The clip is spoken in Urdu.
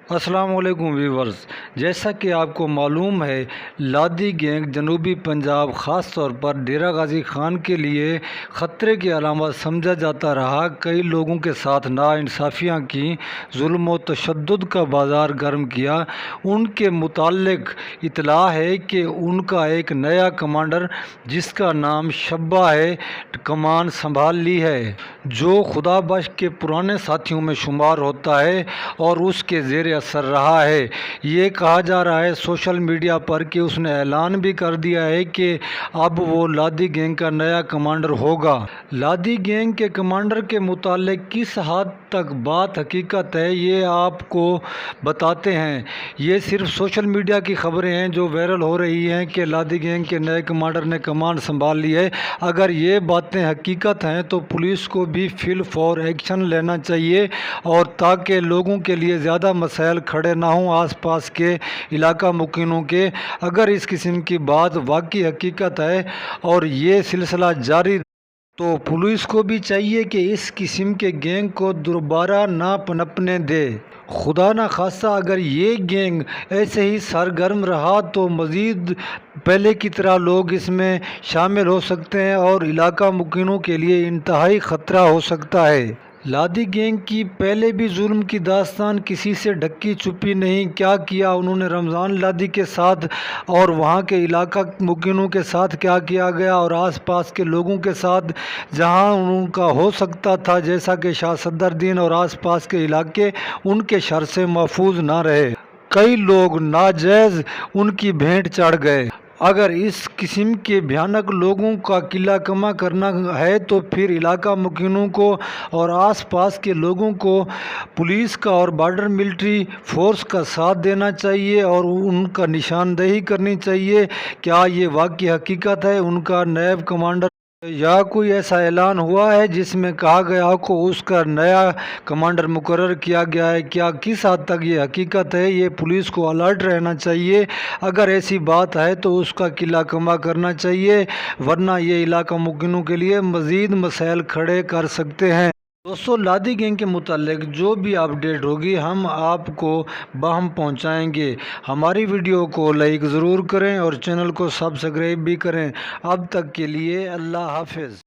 السلام علیکم ویورز، جیسا کہ آپ کو معلوم ہے لادی گینگ جنوبی پنجاب خاص طور پر ڈیرہ غازی خان کے لیے خطرے کی علامت سمجھا جاتا رہا۔ کئی لوگوں کے ساتھ ناانصافیاں کی، ظلم و تشدد کا بازار گرم کیا۔ ان کے متعلق اطلاع ہے کہ ان کا ایک نیا کمانڈر جس کا نام شبہ ہے کمان سنبھال لی ہے، جو خدا بخش کے پرانے ساتھیوں میں شمار ہوتا ہے اور اس کے زیر اثر رہا ہے۔ یہ کہا جا رہا ہے سوشل میڈیا پر کہ اس نے اعلان بھی کر دیا ہے کہ اب وہ لادی گینگ کا نیا کمانڈر ہوگا۔ لادی گینگ کے کمانڈر کے متعلق کس حد تک بات حقیقت ہے، یہ آپ کو بتاتے ہیں۔ یہ صرف سوشل میڈیا کی خبریں ہیں جو وائرل ہو رہی ہیں کہ لادی گینگ کے نئے کمانڈر نے کمان سنبھال لی ہے۔ اگر یہ باتیں حقیقت ہیں تو پولیس کو بھی فی الفور ایکشن لینا چاہیے، اور تاکہ لوگوں کے لیے زیادہ مسائل کھڑے نہ ہوں آس پاس کے علاقہ مکینوں کے۔ اگر اس قسم کی بات واقعی حقیقت ہے اور یہ سلسلہ جاری تو پولیس کو بھی چاہیے کہ اس قسم کے گینگ کو دوبارہ نہ پنپنے دے۔ خدا نخواستہ اگر یہ گینگ ایسے ہی سرگرم رہا تو مزید پہلے کی طرح لوگ اس میں شامل ہو سکتے ہیں اور علاقہ مکینوں کے لیے انتہائی خطرہ ہو سکتا ہے۔ لادی گینگ کی پہلے بھی ظلم کی داستان کسی سے ڈھکی چھپی نہیں۔ کیا کیا انہوں نے رمضان لادی کے ساتھ اور وہاں کے علاقہ مکینوں کے ساتھ کیا کیا گیا، اور آس پاس کے لوگوں کے ساتھ جہاں ان کا ہو سکتا تھا، جیسا کہ شاہ صدر دین اور آس پاس کے علاقے ان کے شر سے محفوظ نہ رہے۔ کئی لوگ ناجائز ان کی بھیٹ چڑھ گئے۔ اگر اس قسم کے بھیانک لوگوں کا قلعہ کما کرنا ہے تو پھر علاقہ مکینوں کو اور آس پاس کے لوگوں کو پولیس کا اور بارڈر ملٹری فورس کا ساتھ دینا چاہیے اور ان کا نشاندہی کرنی چاہیے۔ کیا یہ واقعی حقیقت ہے؟ ان کا نیب کمانڈر یا کوئی ایسا اعلان ہوا ہے جس میں کہا گیا ہو کہ اس کا نیا کمانڈر مقرر کیا گیا ہے؟ کیا کس حد تک یہ حقیقت ہے؟ یہ پولیس کو الرٹ رہنا چاہیے۔ اگر ایسی بات ہے تو اس کا قلعہ کما کرنا چاہیے، ورنہ یہ علاقہ مکینوں کے لیے مزید مسائل کھڑے کر سکتے ہیں۔ دوستو، لادی گینگ کے متعلق جو بھی اپڈیٹ ہوگی ہم آپ کو باہم پہنچائیں گے۔ ہماری ویڈیو کو لائک ضرور کریں اور چینل کو سبسکرائب بھی کریں۔ اب تک کے لیے اللہ حافظ۔